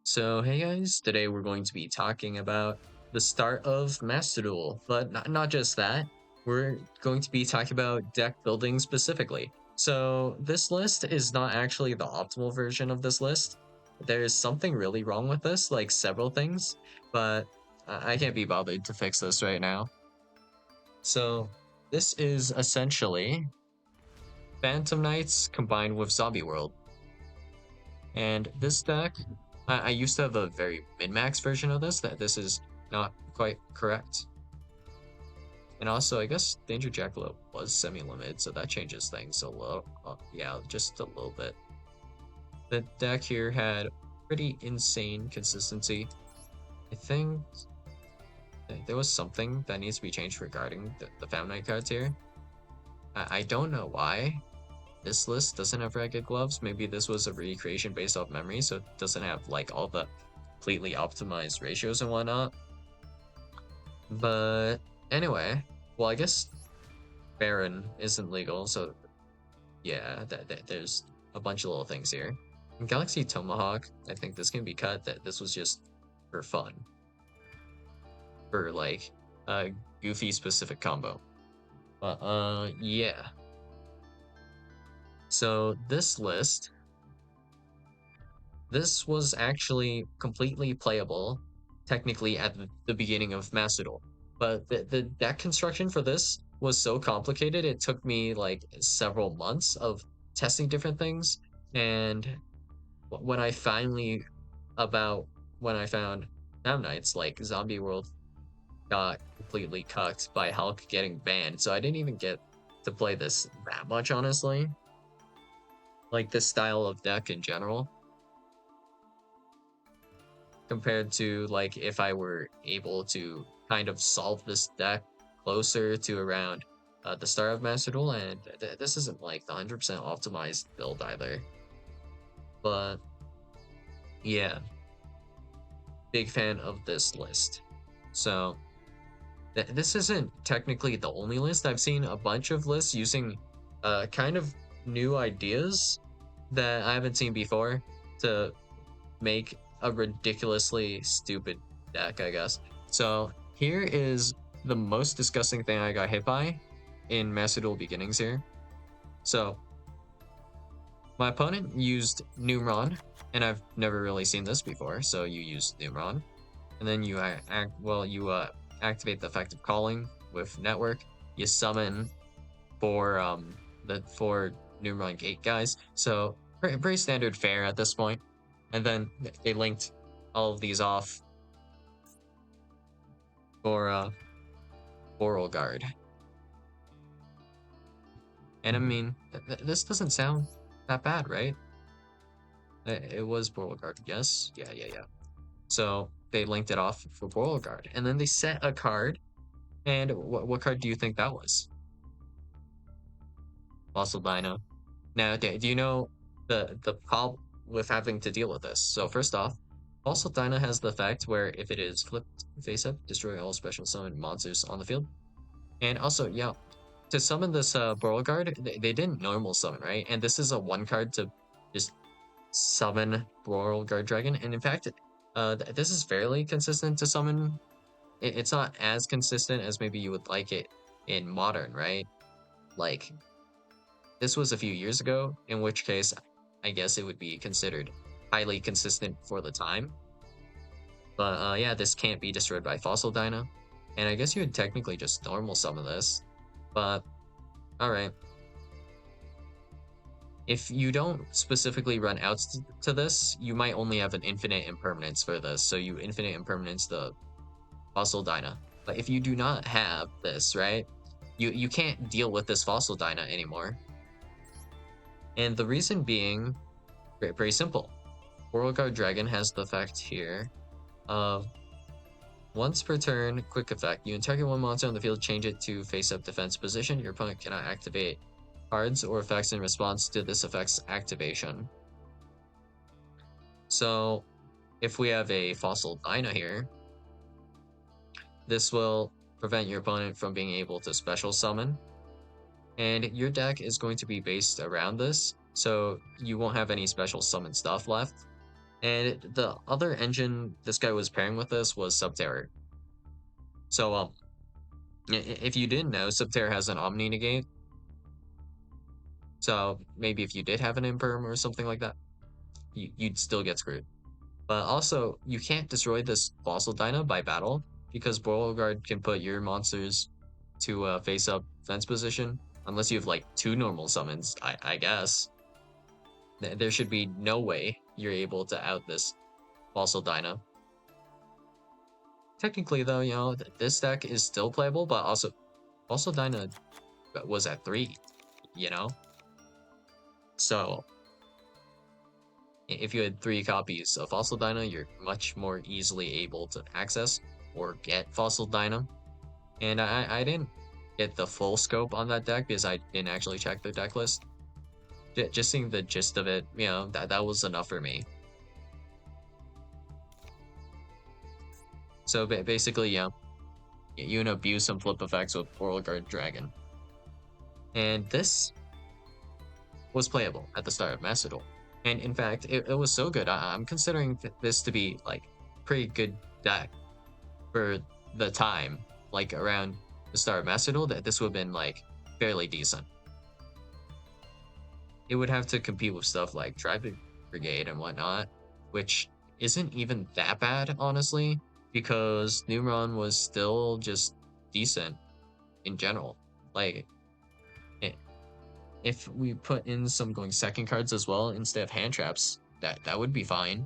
So, hey guys, today we're going to be talking about the start of Master Duel, but not just that, we're going to be talking about deck building specifically. So, this list is not actually the optimal version of this list. There's something really wrong with this, like several things, but I can't be bothered to fix this right now. So, this is essentially Phantom Knights combined with Zombie World. And this deck, I used to have a very min-max version of this, this is not quite correct. And also, I guess Danger Jackalope was semi-limited, so that changes things a little. Yeah, just a little bit. The deck here had pretty insane consistency. I think there was something that needs to be changed regarding the Found Knight cards here. I don't know why this list doesn't have ragged gloves. Maybe this was a recreation based off memory, so it doesn't have like all the completely optimized ratios and whatnot. But anyway, well, I guess Baron isn't legal, so yeah, there's a bunch of little things here. In Galaxy Tomahawk, I think this can be cut. That this was just for fun, for like a goofy specific combo. Yeah. So this list, this was actually completely playable, technically at the beginning of Macedol. But the deck construction for this was so complicated, it took me like several months of testing different things. And when I finally, about when I found Nam Knights, like Zombie World got completely cucked by Hulk getting banned. So I didn't even get to play this that much, honestly. Like this style of deck in general. Compared to like if I were able to kind of solve this deck closer to around the start of Master Duel, and this isn't like the 100% optimized build either. But yeah, big fan of this list. So this isn't technically the only list. I've seen a bunch of lists using kind of new ideas that I haven't seen before to make a ridiculously stupid deck, I guess. So here is the most disgusting thing I got hit by in Master Duel Beginnings here. So my opponent used Numron, and I've never really seen this before. So you use Numron, and then you activate the effect of calling with Network. You summon for the four Numron Gate guys. So pretty standard fare at this point. And then they linked all of these off for Oral Guard. And I mean, this doesn't sound that bad, right? It was Oral Guard, yes? Yeah. So they linked it off for Oral Guard. And then they set a card. And what card do you think that was? Fossil Dino. Now, do you know the problem with having to deal with this? So first off, Fossil Dino has the effect where if it is flipped face up, destroy all special summon monsters on the field. And also, yeah, to summon this Beauregard, they didn't normal summon, right? And this is a one card to just summon Beauregard Dragon. And in fact, this is fairly consistent to summon. It's not as consistent as maybe you would like it in Modern, right? Like, this was a few years ago, in which case, I guess it would be considered highly consistent for the time. But yeah, this can't be destroyed by Fossil Dino. And I guess you would technically just normal summon this. But, alright. If you don't specifically run out to this, you might only have an infinite impermanence for this. So you infinite impermanence the Fossil Dyna. But if you do not have this, right, you can't deal with this Fossil Dyna anymore. And the reason being very simple. Beauregard Dragon has the effect here of once per turn, quick effect. You target one monster on the field, change it to face-up defense position. Your opponent cannot activate cards or effects in response to this effect's activation. So, if we have a Fossil Dyna here, this will prevent your opponent from being able to special summon. And your deck is going to be based around this, so you won't have any special summon stuff left. And the other engine this guy was pairing with this was Subterror. So if you didn't know, Subterror has an Omni negate. So maybe if you did have an Imperm or something like that, you'd still get screwed. But also, you can't destroy this Fossil Dyna by battle because Beauregard can put your monsters to face up fence position unless you have like two normal summons, I guess. There should be no way you're able to out this Fossil Dyna. Technically, though, this deck is still playable, but also Fossil Dyna was at 3, you know? So if you had 3 copies of Fossil Dyna, you're much more easily able to access or get Fossil Dyna. And I didn't get the full scope on that deck because I didn't actually check the deck list. Just seeing the gist of it, that was enough for me. So basically, you can abuse some flip effects with Oral Guard Dragon. And this was playable at the start of Master Duel. And in fact, it was so good, I'm considering this to be like pretty good deck for the time, like around the start of Master Duel, that this would have been like fairly decent. It would have to compete with stuff like Tri Brigade and whatnot, which isn't even that bad, honestly, because Numeron was still just decent in general. Like, if we put in some going second cards as well instead of hand traps, that would be fine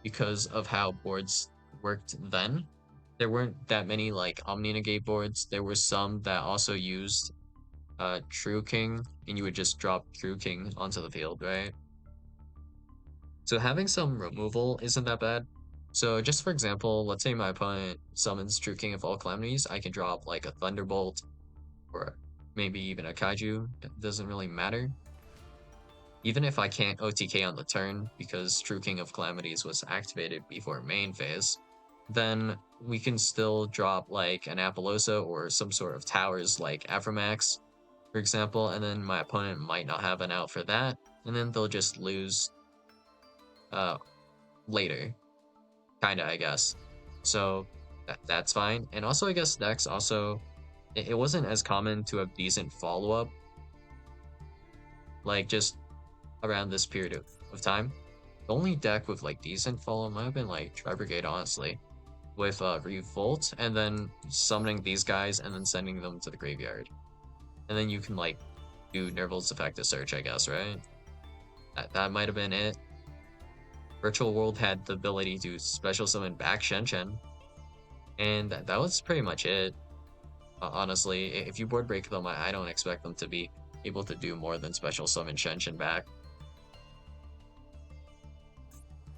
because of how boards worked then. There weren't that many like Omni Negate boards. There were some that also used True King, and you would just drop True King onto the field, right? So having some removal isn't that bad. So just for example, let's say my opponent summons True King of all calamities, I can drop like a Thunderbolt or maybe even a Kaiju. That doesn't really matter. Even if I can't OTK on the turn because True King of Calamities was activated before main phase, then we can still drop like an Apollosa or some sort of towers like Aphromax, for example, and then my opponent might not have an out for that, and then they'll just lose uh, later, kinda, I guess. So that's fine. And also, I guess decks also, it wasn't as common to have decent follow-up, like just around this period of time. The only deck with like decent follow might have been like Tri Brigade, honestly, with Revolt and then summoning these guys and then sending them to the graveyard. And then you can like do Nerval's Effective Search, I guess, right? That might have been it. Virtual World had the ability to special summon back Shen, and that was pretty much it. Honestly, if you board break them, I don't expect them to be able to do more than special summon Shen back.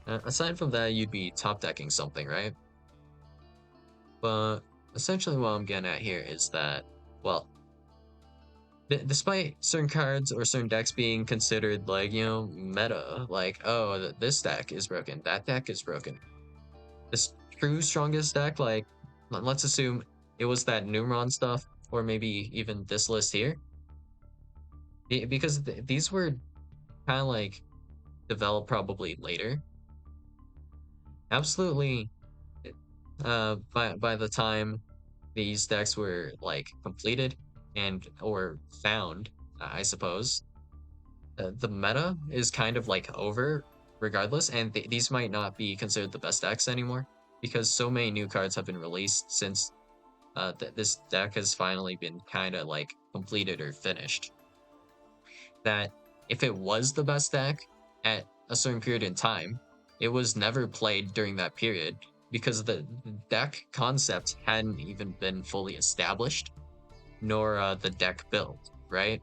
Aside from that, you'd be top decking something, right? But essentially what I'm getting at here is that, well, despite certain cards or certain decks being considered like, meta, like, oh, this deck is broken, that deck is broken. This true strongest deck, like, let's assume it was that Numeron stuff, or maybe even this list here. Because these were kind of like developed probably later. Absolutely, by the time these decks were like completed and or found, I suppose, the meta is kind of like over regardless, and these might not be considered the best decks anymore because so many new cards have been released since this deck has finally been kind of like completed or finished. That if it was the best deck at a certain period in time, it was never played during that period because the deck concept hadn't even been fully established, nor the deck build, right?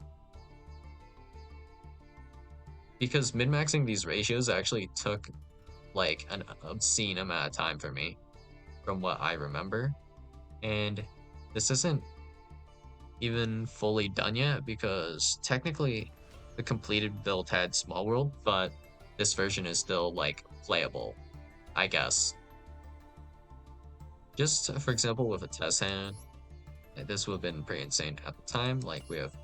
Because min-maxing these ratios actually took like an obscene amount of time for me, from what I remember. And this isn't even fully done yet because technically the completed build had Small World, but this version is still like playable, I guess. Just for example, with a test hand, this would have been pretty insane at the time. Like we have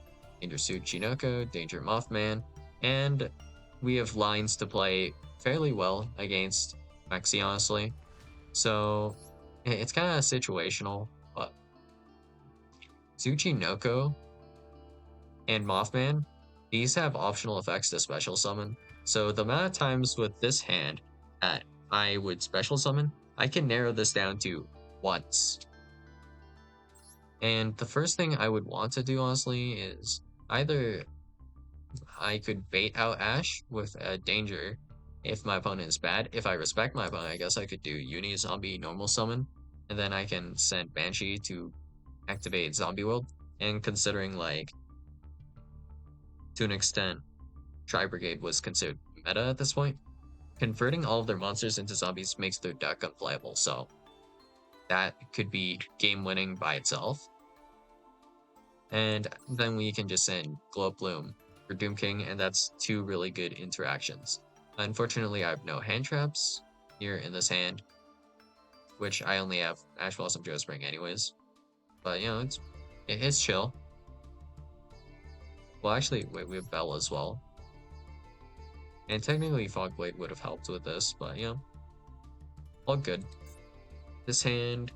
Intersuit Chinoko, Danger Mothman, and we have lines to play fairly well against Mexi, honestly. So it's kind of situational, but Tsuchinoko and Mothman, these have optional effects to special summon. So the amount of times with this hand that I would special summon, I can narrow this down to once. And the first thing I would want to do, honestly, is either I could bait out Ash with a danger if my opponent is bad. If I respect my opponent, I guess I could do Uni Zombie normal summon, and then I can send Banshee to activate Zombie World. And considering, like, to an extent, Tri Brigade was considered meta at this point, converting all of their monsters into zombies makes their deck unplayable, so that could be game winning by itself. And then we can just send Glow Up Bloom for Doom King, and that's two really good interactions. Unfortunately, I have no hand traps here in this hand, which I only have Ash Blossom Geospring anyways. But you know, it's chill. Well, actually, wait, we have Bell as well. And technically, Fogblade would have helped with this, but you know, all good. This hand,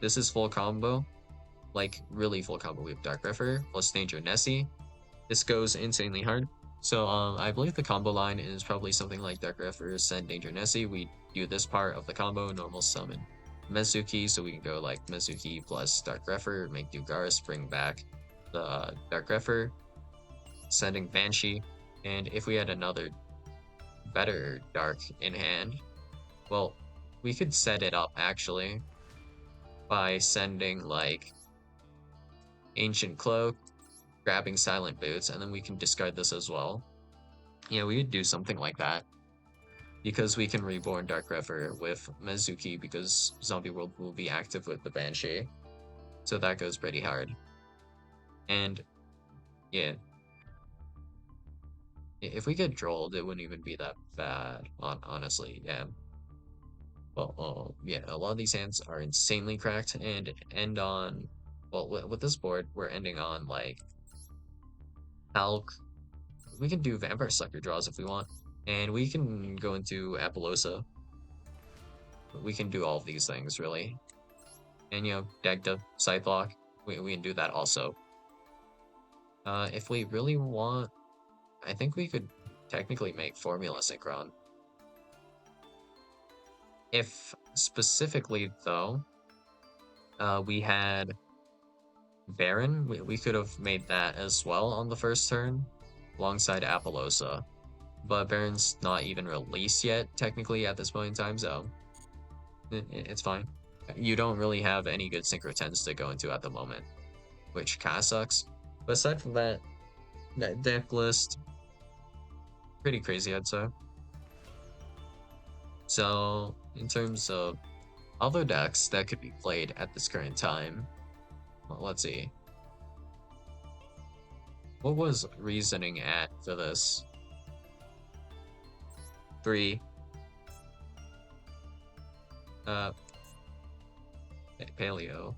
this is full combo, like really full combo. We have Dark River plus Danger Nessie. This goes insanely hard. So I believe the combo line is probably something like Dark River, send Danger Nessie. We do this part of the combo, normal summon Mezuki, so we can go like Mezuki plus Dark River, make Dugaris, bring back the Dark River, sending Banshee. And if we had another better Dark in hand, well, we could set it up actually by sending like Ancient Cloak, grabbing Silent Boots, and then we can discard this as well. Yeah, we could do something like that. Because we can reborn Dark River with Mezuki because Zombie World will be active with the Banshee. So that goes pretty hard. And yeah. If we get drolled, it wouldn't even be that bad, honestly, yeah. Well, yeah, a lot of these hands are insanely cracked and end on, well, with this board, we're ending on like Hulk. We can do Vampire Sucker draws if we want, and we can go into Apollosa. We can do all of these things really, and you know, Dagda, Scythelock, we can do that also. If we really want, I think we could technically make Formula Synchron. If specifically though, we had Baron, we could have made that as well on the first turn, alongside Apollosa. But Baron's not even released yet, technically, at this point in time, so it's fine. You don't really have any good Synchro 10s to go into at the moment, which kinda sucks. But aside from that, that deck list, pretty crazy, I'd say. So, in terms of other decks that could be played at this current time, well, let's see. What was reasoning at for this? 3. Paleo.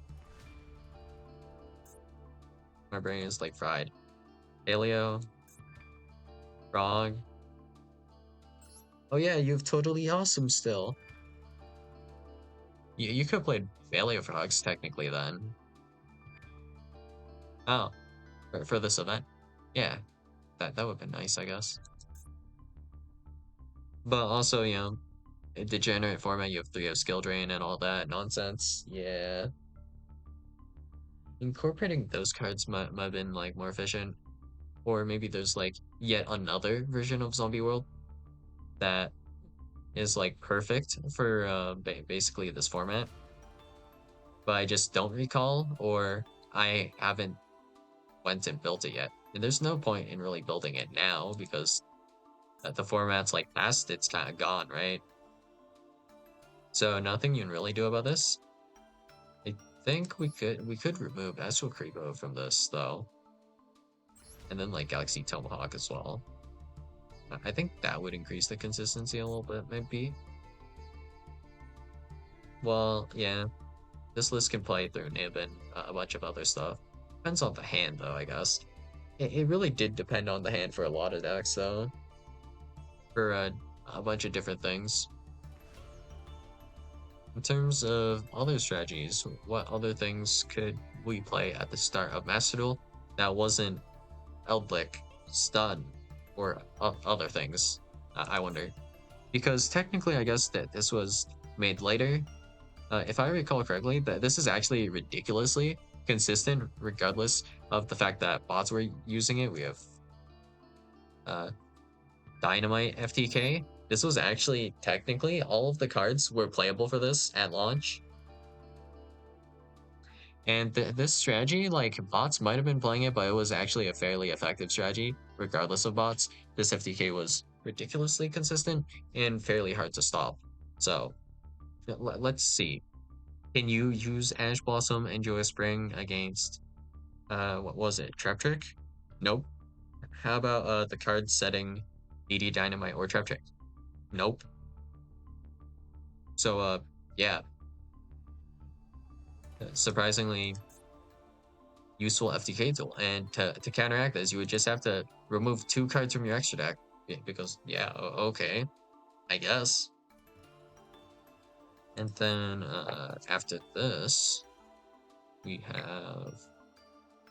My brain is like fried. Paleo. Frog. Oh yeah, you have Totally Awesome still. You could have played Paleo Frogs technically then. Oh, for this event. Yeah, that would have been nice, I guess. But also, you know, a degenerate format, you have 3 of skill drain and all that nonsense. Yeah. Incorporating those cards might have been like more efficient. Or maybe there's like yet another version of Zombie World that is like perfect for basically this format. But I just don't recall, or I haven't went and built it yet. And there's no point in really building it now because the format's like past it's kind of gone, right? So nothing you can really do about this. I think we could remove Astral Creepo from this though, and then like Galaxy Tomahawk as well. I think that would increase the consistency a little bit, maybe. Well, yeah, this list can play through Nib and a bunch of other stuff. Depends on the hand though, I guess. It really did depend on the hand for a lot of decks though. For a bunch of different things. In terms of other strategies, what other things could we play at the start of Master Duel that wasn't Eldlick, Stun, or other things? I wonder. Because technically, I guess that this was made later. If I recall correctly, that this is actually ridiculously consistent, regardless of the fact that bots were using it. We have uh, Dynamite FTK. This was actually technically all of the cards were playable for this at launch. And this strategy, like bots might have been playing it, but it was actually a fairly effective strategy, regardless of bots. This FTK was ridiculously consistent and fairly hard to stop. So let's see. Can you use Ash Blossom and Joyous Spring against what was it? Trap Trick? Nope. How about the card setting DD Dynamite or Trap Trick? Nope. So yeah, surprisingly useful FTK tool. And to counteract this, you would just have to remove 2 cards from your extra deck. Because yeah, okay, I guess. And then after this, we have,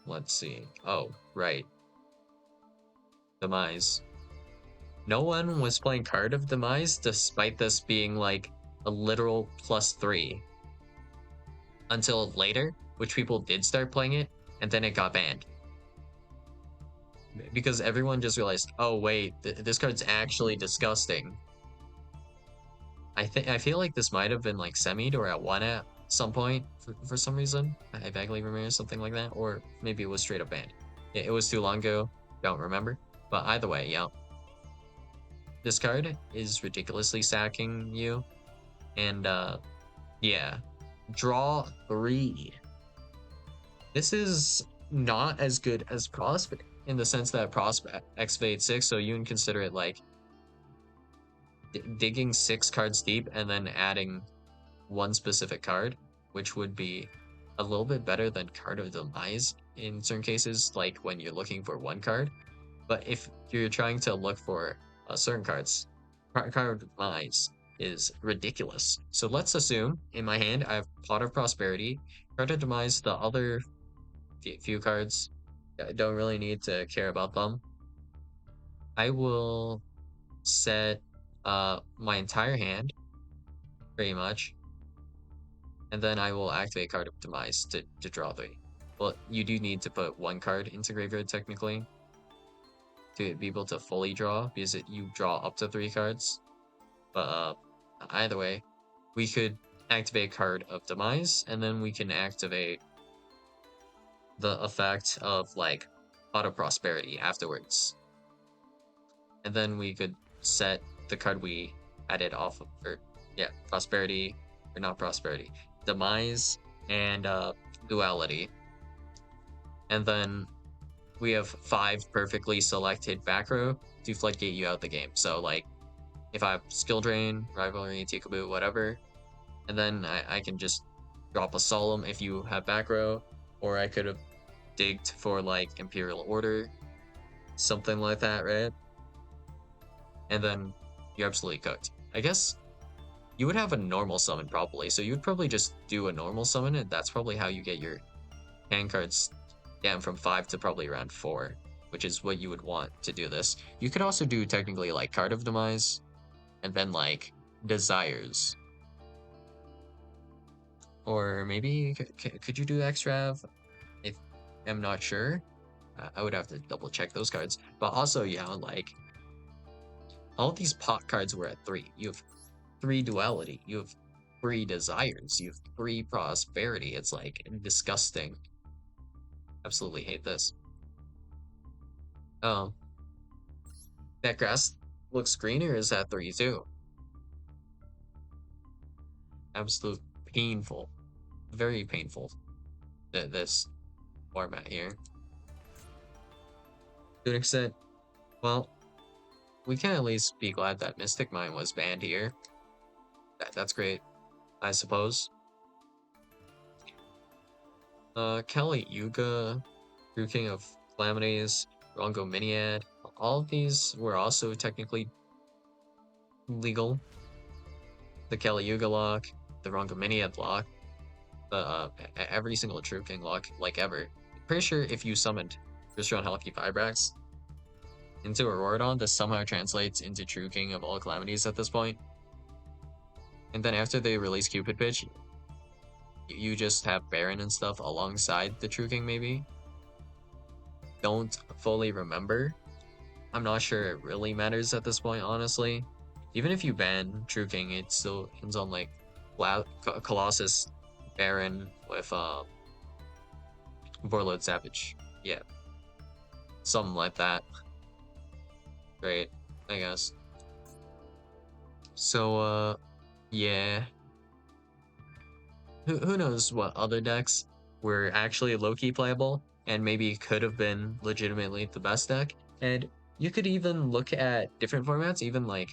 let's see. Oh, right. Demise. No one was playing Card of Demise despite this being like a literal +3 until later, which people did start playing it, and then it got banned. Because everyone just realized, oh wait, this card's actually disgusting. I feel like this might have been like semied or at 1 at some point for some reason. I vaguely remember something like that, or maybe it was straight up banned. It was too long ago, don't remember. But either way, yeah. This card is ridiculously sacking you, and yeah. Draw 3. This is not as good as Prospect in the sense that Prospect excavate 6, so you can consider it like digging 6 cards deep and then adding 1 specific card, which would be a little bit better than Card of Demise in certain cases, like when you're looking for 1 card. But if you're trying to look for certain cards, Card of Demise is ridiculous. So let's assume in my hand I have Pot of Prosperity, Card of Demise, the other few cards. I don't really need to care about them. I will set my entire hand, pretty much, and then I will activate Card of Demise to draw 3. Well, you do need to put 1 card into graveyard technically to be able to fully draw, because you draw up to 3 cards. But either way, we could activate Card of Demise, and then we can activate the effect of like Pot of Prosperity afterwards. And then we could set the card we added off of, or yeah, Prosperity, or not Prosperity, Demise, and Duality. And then we have 5 perfectly selected back row to floodgate you out the game. So like, if I have Skill Drain, Rivalry, Tikaboo, whatever, and then I can just drop a Solemn if you have back row, or I could have digged for like Imperial Order, something like that, right? And then you're absolutely cooked. I guess you would have a normal summon probably, so you would probably just do a normal summon, and that's probably how you get your hand cards down from 5 to probably around 4, which is what you would want to do this. You could also do technically like Card of Demise, and then like Desires. Or maybe, could you do Extrav? I'm not sure. I would have to double check those cards. But also, yeah, like, all these pot cards were at 3. You have 3 Duality. You have 3 Desires. You have 3 Prosperity. It's like disgusting. Absolutely hate this. Oh, that grass looks greener is at 3 too. Absolute painful. Very painful. This format here. To an extent, well, we can at least be glad that Mystic Mine was banned here. That's great, I suppose. Kelly Yuga, True King of Calamities, Rongo Miniad, all of these were also technically legal. The Kelly Yuga lock, the Rongomania block, the every single True King lock like ever. Pretty sure if you summoned Crystron Halki Vibrax into Auroradon, this somehow translates into True King of all calamities at this point. And then after they release Cupid Pitch, you just have Baron and stuff alongside the True King maybe. Don't fully remember. I'm not sure it really matters at this point, honestly. Even if you ban True King, it still ends on like Colossus Baron with Warlord Savage. Yeah. Something like that. Great, I guess. So yeah. Who knows what other decks were actually low-key playable and maybe could have been legitimately the best deck. And you could even look at different formats, even like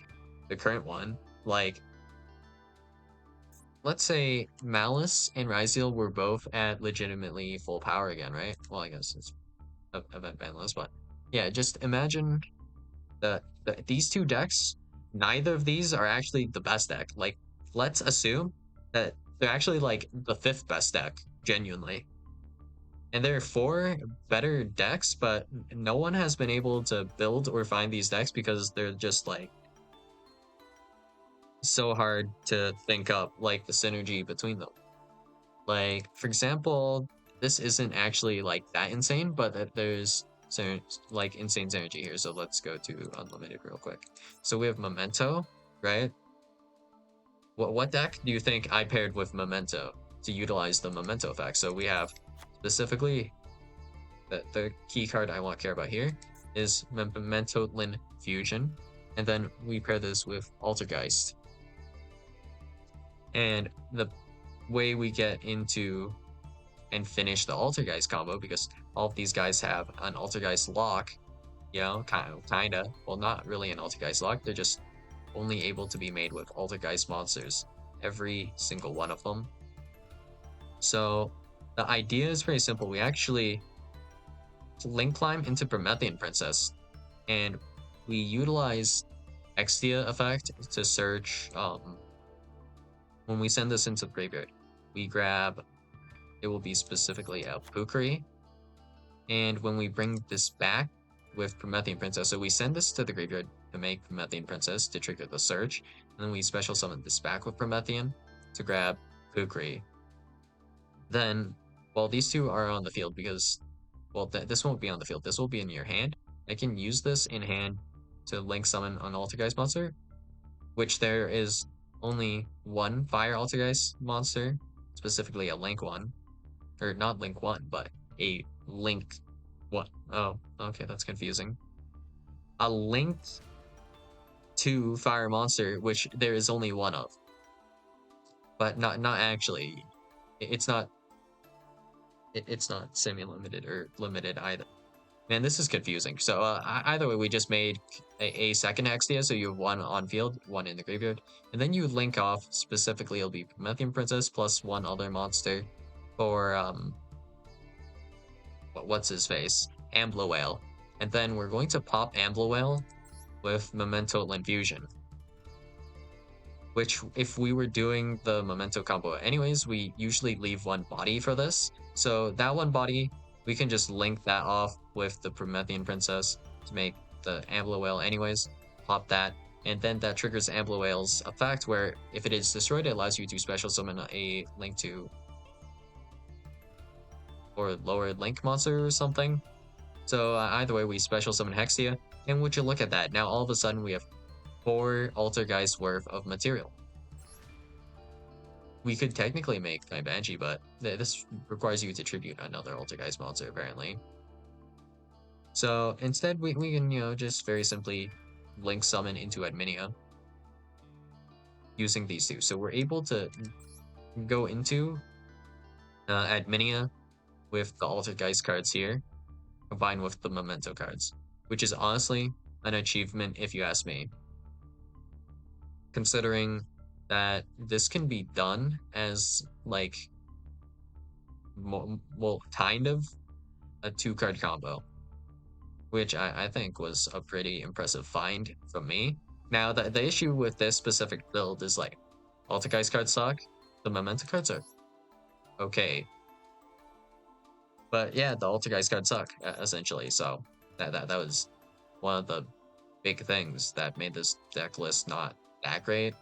the current one. Like, let's say Malice and Ryzeal were both at legitimately full power again, right? Well, I guess it's event banless, but yeah, just imagine these two decks, neither of these are actually the best deck. Like, let's assume that they're actually like the fifth best deck, genuinely. And there are four better decks, but no one has been able to build or find these decks because they're just like so hard to think up, like the synergy between them. Like, for example, this isn't actually like that insane, but there's like insane synergy here. So let's go to Unlimited real quick. So we have Memento, right? What deck do you think I paired with Memento to utilize the Memento effect? So we have specifically the key card I want to care about here is Memento Lin Fusion, and then we pair this with Altergeist. And the way we get into and finish the Altergeist combo, because all of these guys have an Altergeist lock, you know, kinda. Well, not really an Altergeist lock. They're just only able to be made with Altergeist monsters, every single one of them. So the idea is very simple. We actually link climb into Promethean Princess, and we utilize Extia effect to search. When we send this into the graveyard, we grab. It will be specifically a Pukri, and when we bring this back with Promethean Princess, so we send this to the graveyard to make Promethean Princess to trigger the search, and then we special summon this back with Promethean to grab Pukri. Then, while these two are on the field, because, well, this won't be on the field, this will be in your hand, I can use this in hand to link summon an Altergeist monster, which there is only one Fire Altergeist monster, specifically a Link one, or not Link 1, but a Link what? Oh, okay, that's confusing. A linked to Fire Monster, which there is only one of. But not actually. It's not it's not semi-limited or limited either. Man, this is confusing. So either way, we just made a second Hextia, so you have one on field, one in the graveyard, and then you link off, specifically it'll be Promethean Princess plus one other monster for what's his face? Ambloale. And then we're going to pop Ambloale with Memento Infusion. Which, if we were doing the Memento combo anyways, we usually leave one body for this. So that one body, we can just link that off with the Promethean Princess to make the Ambloale anyways. Pop that, and then that triggers Ambloale's effect, where if it is destroyed, it allows you to special summon a link to or lower link monster or something. So either way, we special summon Hexia, and would you look at that? Now all of a sudden we have 4 Altergeist worth of material. We could technically make Banshee, but this requires you to tribute another Altergeist monster, apparently. So instead, we can, you know, just very simply link summon into Adminia using these two. So we're able to go into Adminia with the Altergeist cards here, combined with the Memento cards, which is honestly an achievement if you ask me. Considering that this can be done as like, well, kind of a 2-card combo, which I think was a pretty impressive find from me. Now, the issue with this specific build is like, Altergeist cards suck, the Memento cards are okay. But yeah, the Altergeist cards suck, essentially. So that was one of the big things that made this deck list not that great.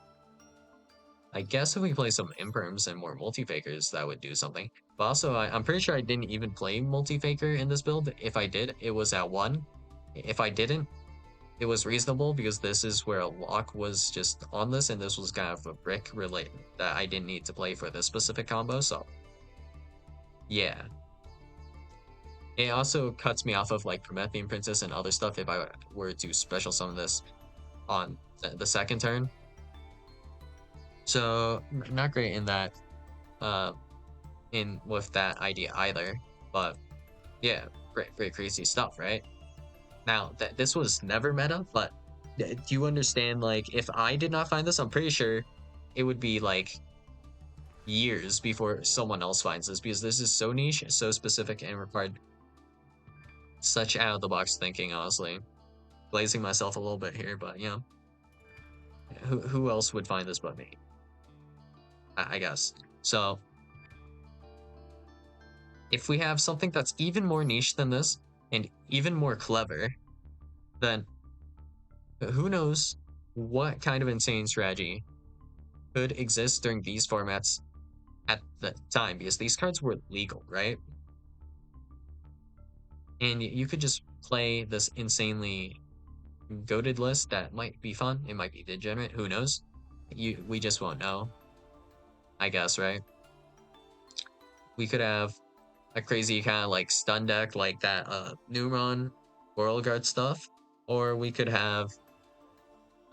I guess if we play some Imperms and more Multi-Fakers, that would do something. But also, I'm pretty sure I didn't even play Multi-Faker in this build. If I did, it was at 1. If I didn't, it was reasonable because this is where a lock was just on this, and this was kind of a brick related that I didn't need to play for this specific combo, so yeah. It also cuts me off of like Promethean Princess and other stuff if I were to special summon this on the second turn. So not great in that in with that idea either. But yeah, great crazy stuff, right? Now that this was never meta, but do you understand like if I did not find this, I'm pretty sure it would be like years before someone else finds this because this is so niche, so specific, and required such out of the box thinking, honestly. Glazing myself a little bit here, but yeah. Who else would find this but me? I guess. So if we have something that's even more niche than this and even more clever, then who knows what kind of insane strategy could exist during these formats at the time, because these cards were legal, right? And you could just play this insanely goated list that might be fun. It might be degenerate. Who knows? We just won't know. I guess, right? We could have a crazy kind of like stun deck like that Numeron Royal Guard stuff, or we could have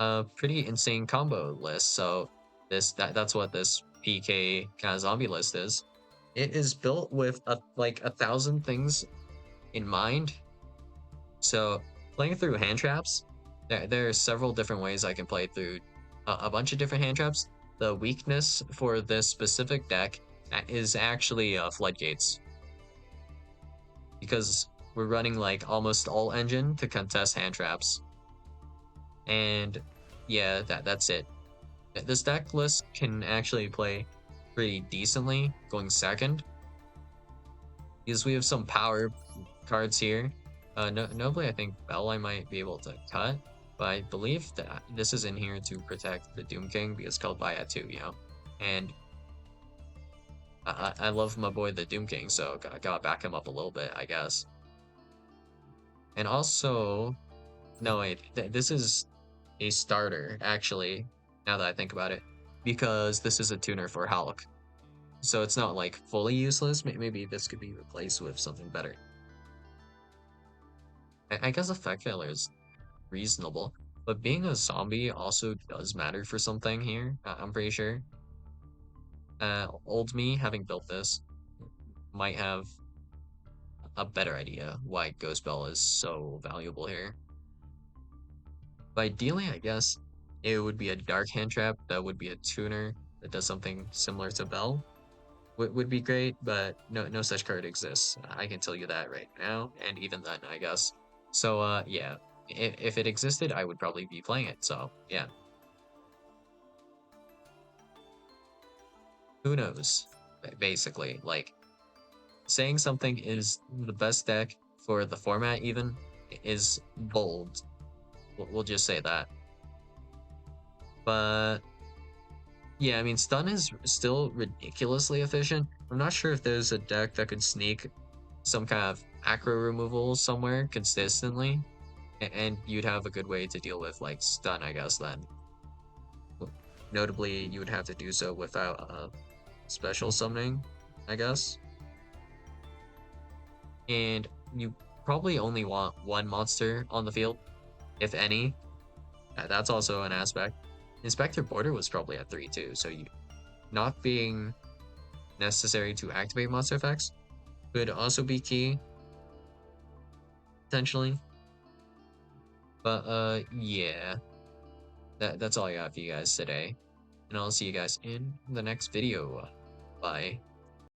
a pretty insane combo list. So that's what this PK kind of zombie list is. It is built with like 1,000 things in mind. So playing through hand traps, there are several different ways I can play through a bunch of different hand traps. The weakness for this specific deck is actually floodgates, because we're running like almost all engine to contest hand traps. And yeah, that's it. This deck list can actually play pretty decently going second, because we have some power cards here. Notably, I think Bell I might be able to cut, but I believe that this is in here to protect the Doom King because called by at 2, and I love my boy the Doom King, so gotta back him up a little bit, I guess. And also, no wait, this is a starter actually, now that I think about it, because this is a tuner for Hulk. So it's not like fully useless. Maybe this could be replaced with something better. I guess effect failure is reasonable, but being a zombie also does matter for something here. I'm pretty sure. Old me, having built this, might have a better idea why Ghost Bell is so valuable here. But ideally, I guess it would be a dark hand trap that would be a tuner that does something similar to Bell. Would be great, but no such card exists. I can tell you that right now, and even then, I guess. So yeah, if it existed, I would probably be playing it. So yeah, who knows? Basically, like saying something is the best deck for the format even is bold. We'll just say that. But yeah, I mean, stun is still ridiculously efficient. I'm not sure if there's a deck that could sneak some kind of acro removal somewhere consistently, and you'd have a good way to deal with like stun, I guess. Then, notably, you would have to do so without special summoning, I guess. And you probably only want one monster on the field, if any. That's also an aspect. Inspector Border was probably at 3 too, so you not being necessary to activate monster effects could also be key, potentially. But yeah, that's all I got for you guys today, and I'll see you guys in the next video. Bye.